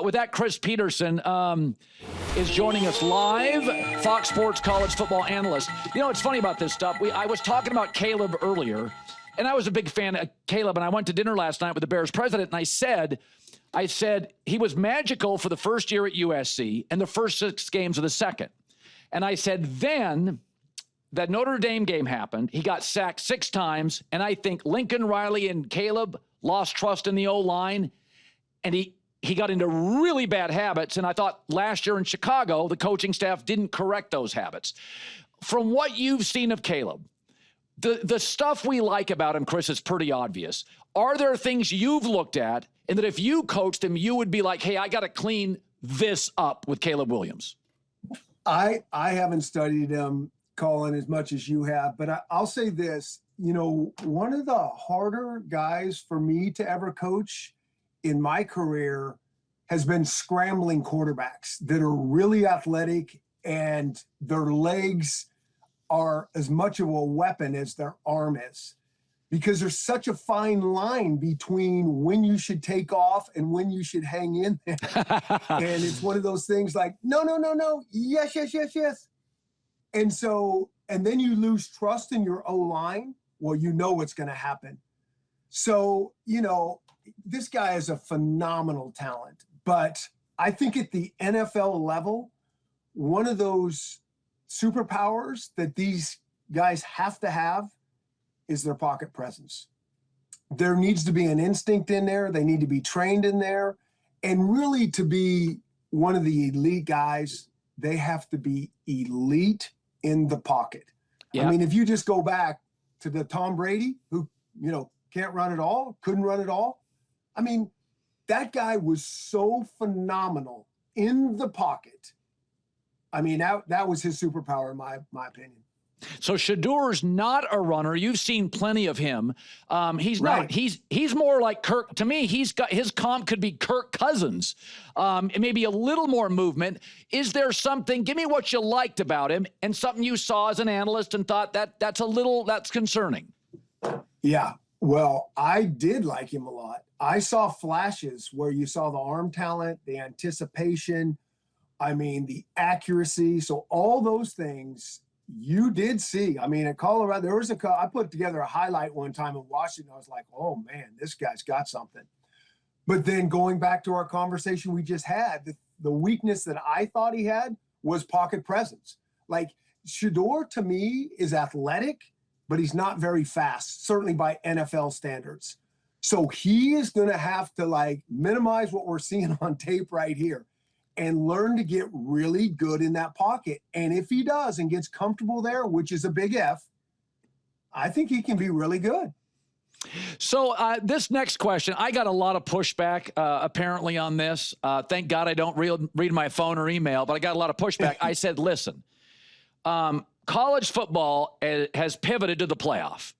With that, Chris Petersen is joining us live, Fox Sports college football analyst. You know, it's funny about this stuff. I was talking about Caleb earlier, and I was a big fan of Caleb, and I went to dinner last night with the Bears president, and I said he was magical for the first year at USC and the first 6 games of the second. And I said then that Notre Dame game happened. He got sacked 6 times, and I think Lincoln Riley and Caleb lost trust in the O-line, and he got into really bad habits, and I thought last year in Chicago, the coaching staff didn't correct those habits. From what you've seen of Caleb, the stuff we like about him, Chris, is pretty obvious. Are there things you've looked at and that if you coached him, you would be like, hey, I got to clean this up with Caleb Williams? I haven't studied him, Colin, as much as you have, but I'll say this. You know, one of the harder guys for me to ever coach in my career has been scrambling quarterbacks that are really athletic and their legs are as much of a weapon as their arm is, because there's such a fine line between when you should take off and when you should hang in there. And it's one of those things like, no, yes. And then you lose trust in your O-line. Well, you know what's going to happen. So, you know, this guy is a phenomenal talent, but I think at the NFL level, one of those superpowers that these guys have to have is their pocket presence. There needs to be an instinct in there. They need to be trained in there. And really, to be one of the elite guys, they have to be elite in the pocket. Yeah. I mean, if you just go back to the Tom Brady, who, you know, can't run at all, couldn't run at all. I mean, that guy was so phenomenal in the pocket. I mean, that was his superpower, in my opinion. So Shedeur's not a runner. You've seen plenty of him. He's right. not. He's more like Kirk. To me, his comp could be Kirk Cousins. Maybe a little more movement. Is there something? Give me what you liked about him and something you saw as an analyst and thought that's concerning. Yeah. Well, I did like him a lot. I saw flashes where you saw the arm talent, the anticipation, I mean, the accuracy. So all those things you did see. I mean, at Colorado, I put together a highlight one time in Washington. I was like, oh man, this guy's got something. But then going back to our conversation we just had, the weakness that I thought he had was pocket presence. Like Shedeur to me is athletic, but he's not very fast, certainly by NFL standards. So he is going to have to like minimize what we're seeing on tape right here and learn to get really good in that pocket. And if he does and gets comfortable there, which is a big F, I think he can be really good. So this next question, I got a lot of pushback apparently on this. Thank God I don't read my phone or email, but I got a lot of pushback. I said, listen, college football has pivoted to the playoff,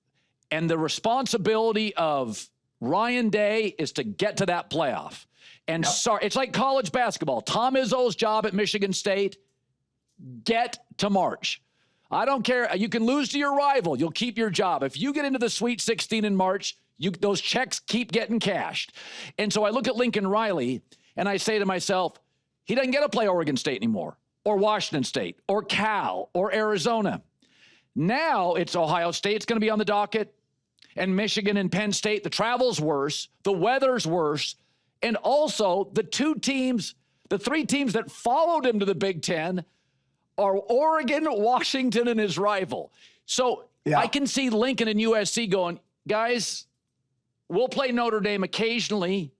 and the responsibility of Ryan Day is to get to that playoff. And sorry, it's like college basketball. Tom Izzo's job at Michigan State, get to March. I don't care. You can lose to your rival. You'll keep your job. If you get into the Sweet 16 in March, those checks keep getting cashed. And so I look at Lincoln Riley, and I say to myself, he doesn't get to play Oregon State anymore, or Washington State, or Cal, or Arizona. Now it's Ohio State's going to be on the docket, and Michigan and Penn State. The travel's worse. The weather's worse. And also the 3 teams that followed him to the Big Ten are Oregon, Washington, and his rival. So yeah. I can see Lincoln and USC going, guys, we'll play Notre Dame occasionally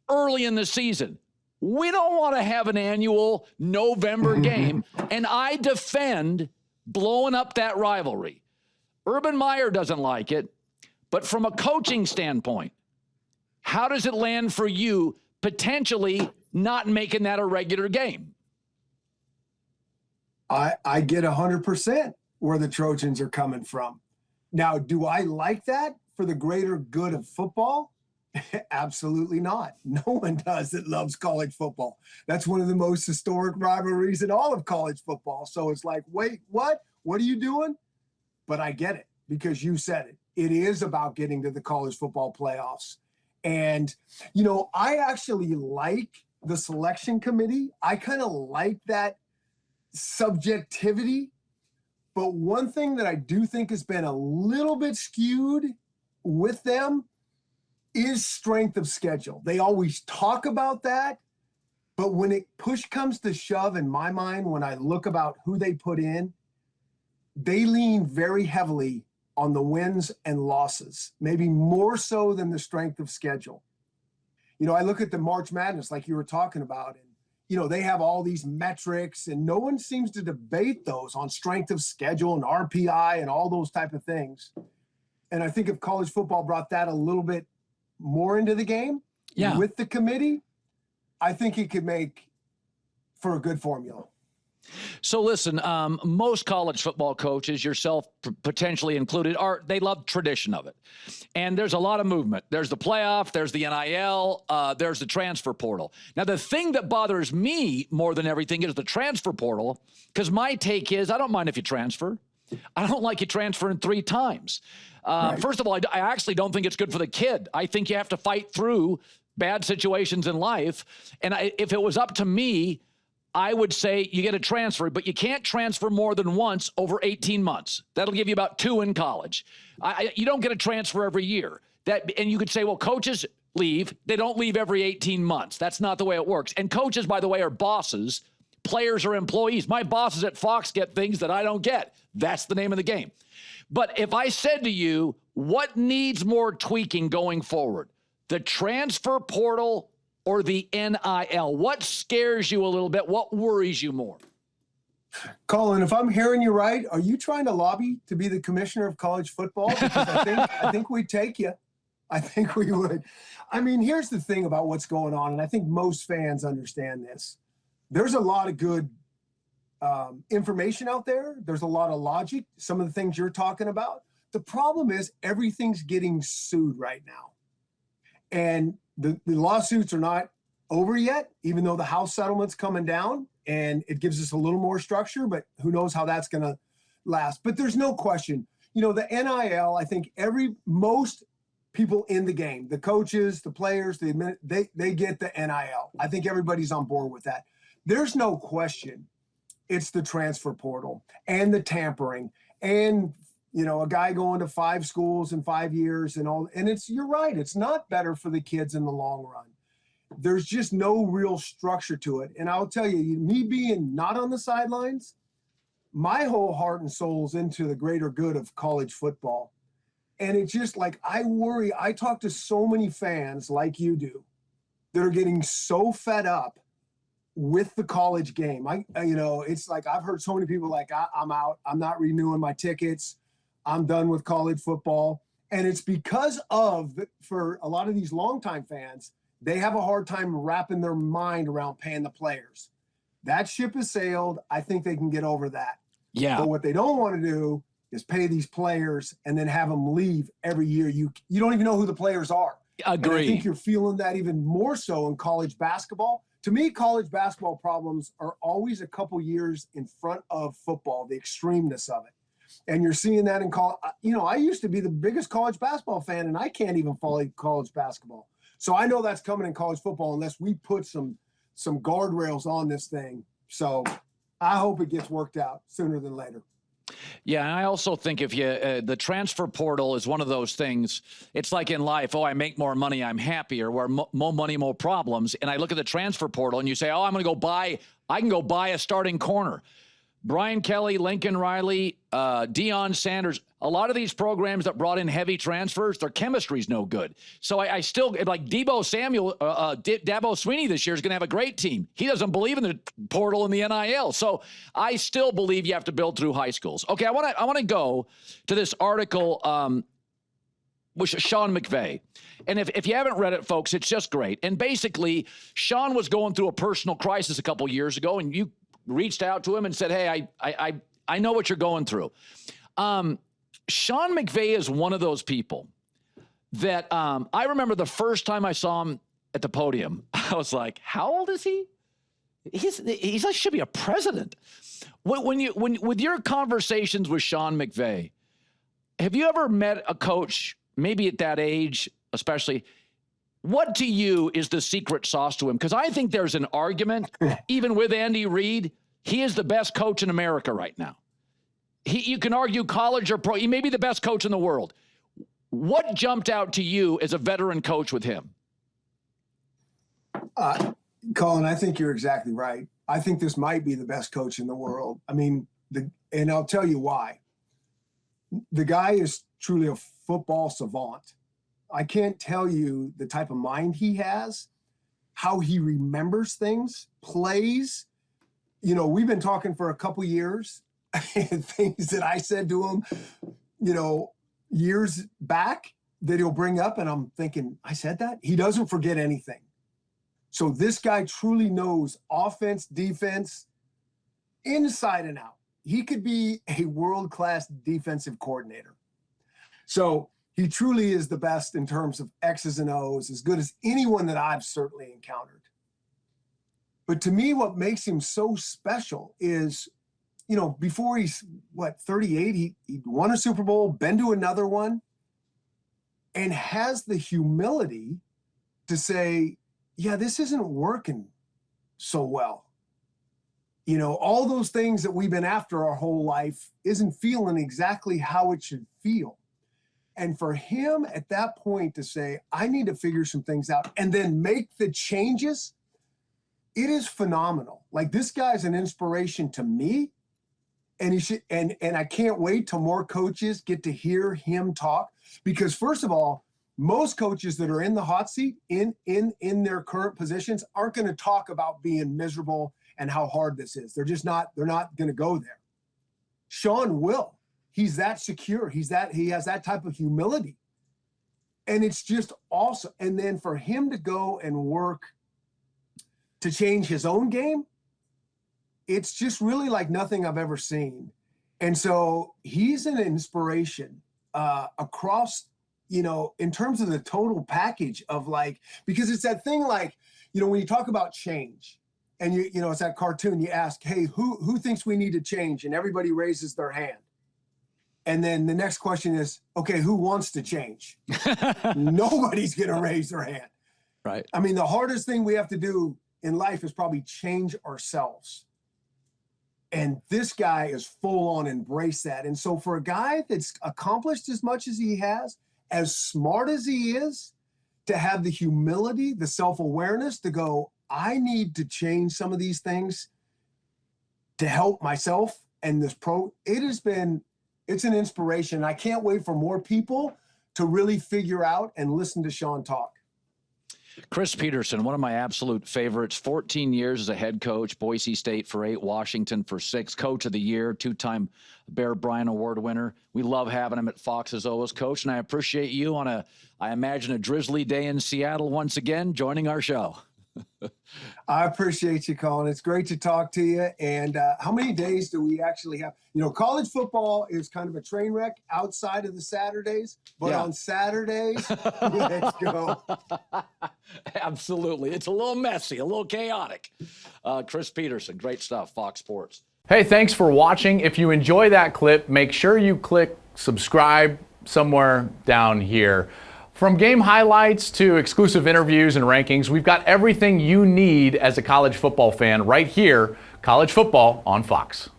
early in the season. We don't want to have an annual November game. And I defend blowing up that rivalry. Urban Meyer doesn't like it. But from a coaching standpoint, how does it land for you potentially not making that a regular game? I get 100% where the Trojans are coming from. Now, do I like that for the greater good of football? Absolutely not. No one does that loves college football. That's one of the most historic rivalries in all of college football. So it's like, wait, what? What are you doing? But I get it because you said it. It is about getting to the college football playoffs. And, you know, I actually like the selection committee. I kind of like that subjectivity. But one thing that I do think has been a little bit skewed with them is strength of schedule. They always talk about that, but when push comes to shove, in my mind, when I look about who they put in, they lean very heavily on the wins and losses, maybe more so than the strength of schedule. You know, I look at the March Madness like you were talking about, and you know, they have all these metrics and no one seems to debate those on strength of schedule and RPI and all those type of things. And I think if college football brought that a little bit more into the game with the committee, I think it could make for a good formula. So listen, most college football coaches, yourself potentially included, they love tradition of it. And there's a lot of movement. There's the playoff, there's the NIL, there's the transfer portal. Now, the thing that bothers me more than everything is the transfer portal, because my take is I don't mind if you transfer. I don't like you transferring 3 times. Right. First of all, I actually don't think it's good for the kid. I think you have to fight through bad situations in life. And if it was up to me, I would say you get a transfer, but you can't transfer more than once over 18 months. That'll give you about 2 in college. You don't get a transfer every year. And you could say, well, coaches leave. They don't leave every 18 months. That's not the way it works. And coaches, by the way, are bosses. Players are employees. My bosses at Fox get things that I don't get. That's the name of the game. But if I said to you, what needs more tweaking going forward? The transfer portal or the NIL? What scares you a little bit? What worries you more? Colin, if I'm hearing you right, are you trying to lobby to be the commissioner of college football? Because I think we'd take you. I think we would. I mean, here's the thing about what's going on, and I think most fans understand this. There's a lot of good information out there. There's a lot of logic, some of the things you're talking about. The problem is everything's getting sued right now. And the lawsuits are not over yet, even though the House settlement's coming down and it gives us a little more structure, but who knows how that's going to last. But there's no question, you know, the NIL, I think most people in the game, the coaches, the players, they get the NIL. I think everybody's on board with that. There's no question it's the transfer portal and the tampering and, you know, a guy going to 5 schools in 5 years and all. And you're right. It's not better for the kids in the long run. There's just no real structure to it. And I'll tell you, me being not on the sidelines, my whole heart and soul's into the greater good of college football. And it's just like, I worry. I talk to so many fans like you do that are getting so fed up with the college game. You know, it's like, I've heard so many people like, I'm out. I'm not renewing my tickets. I'm done with college football. And it's because for a lot of these longtime fans, they have a hard time wrapping their mind around paying the players. That ship has sailed. I think they can get over that. Yeah. But what they don't want to do is pay these players and then have them leave every year. You don't even know who the players are. Agree. And I think you're feeling that even more so in college basketball. To me, college basketball problems are always a couple years in front of football, the extremeness of it. And you're seeing that in college. You know, I used to be the biggest college basketball fan, and I can't even follow college basketball. So I know that's coming in college football unless we put some guardrails on this thing. So I hope it gets worked out sooner than later. Yeah, and I also think if the transfer portal is one of those things, it's like in life, I make more money, I'm happier, where more money, more problems. And I look at the transfer portal and you say, I can go buy a starting corner. Brian Kelly, Lincoln Riley, Deion Sanders, a lot of these programs that brought in heavy transfers, their chemistry's no good. So I still, like Dabo Swinney this year is going to have a great team. He doesn't believe in the portal and the NIL. So I still believe you have to build through high schools. Okay, I want to go to this article with Sean McVay. And if you haven't read it, folks, it's just great. And basically, Sean was going through a personal crisis a couple years ago, and you reached out to him and said, hey, I know what you're going through. Sean McVay is one of those people that I remember the first time I saw him at the podium, I was like, how old is he? He should be a president. With your conversations with Sean McVay, have you ever met a coach, maybe at that age especially, What to you is the secret sauce to him? Because I think there's an argument, even with Andy Reid, he is the best coach in America right now. You can argue college or pro. He may be the best coach in the world. What jumped out to you as a veteran coach with him? Colin, I think you're exactly right. I think this might be the best coach in the world. I mean, and I'll tell you why. The guy is truly a football savant. I can't tell you the type of mind he has, how he remembers things, plays. You know, we've been talking for a couple years, and things that I said to him, you know, years back that he'll bring up, and I'm thinking, I said that? He doesn't forget anything. So this guy truly knows offense, defense, inside and out. He could be a world-class defensive coordinator. So he truly is the best in terms of X's and O's, as good as anyone that I've certainly encountered. But to me, what makes him so special is, you know, before he's, 38, he won a Super Bowl, been to another one, and has the humility to say, yeah, this isn't working so well. You know, all those things that we've been after our whole life isn't feeling exactly how it should feel. And for him at that point to say, I need to figure some things out and then make the changes, it is phenomenal. Like, this guy's an inspiration to me. And he should, and I can't wait till more coaches get to hear him talk, because first of all, most coaches that are in the hot seat in their current positions aren't going to talk about being miserable and how hard this is. They're not going to go there. Sean will. He's that secure. He has that type of humility. And it's just awesome. And then for him to go and work to change his own game, it's just really like nothing I've ever seen. And so he's an inspiration across, you know, in terms of the total package of, like, because it's that thing, like, you know, when you talk about change and you know, it's that cartoon, you ask, hey, who thinks we need to change? And everybody raises their hand. And then the next question is, okay, who wants to change? Nobody's going to raise their hand. Right. I mean, the hardest thing we have to do in life is probably change ourselves. And this guy is full on embrace that. And so for a guy that's accomplished as much as he has, as smart as he is, to have the humility, the self-awareness to go, I need to change some of these things to help myself and this it's an inspiration. I can't wait for more people to really figure out and listen to Sean talk. Chris Petersen, one of my absolute favorites, 14 years as a head coach, Boise State for 8, Washington for 6, coach of the year, 2-time Bear Bryant Award winner. We love having him at Fox as always, coach, and I appreciate you on I imagine, a drizzly day in Seattle once again, joining our show. I appreciate you, Colin. It's great to talk to you. And how many days do we actually have? You know, college football is kind of a train wreck outside of the Saturdays, but on Saturdays, let's go. Absolutely. It's a little messy, a little chaotic. Chris Petersen, great stuff, Fox Sports. Hey, thanks for watching. If you enjoy that clip, make sure you click subscribe somewhere down here. From game highlights to exclusive interviews and rankings, we've got everything you need as a college football fan right here, College Football on Fox.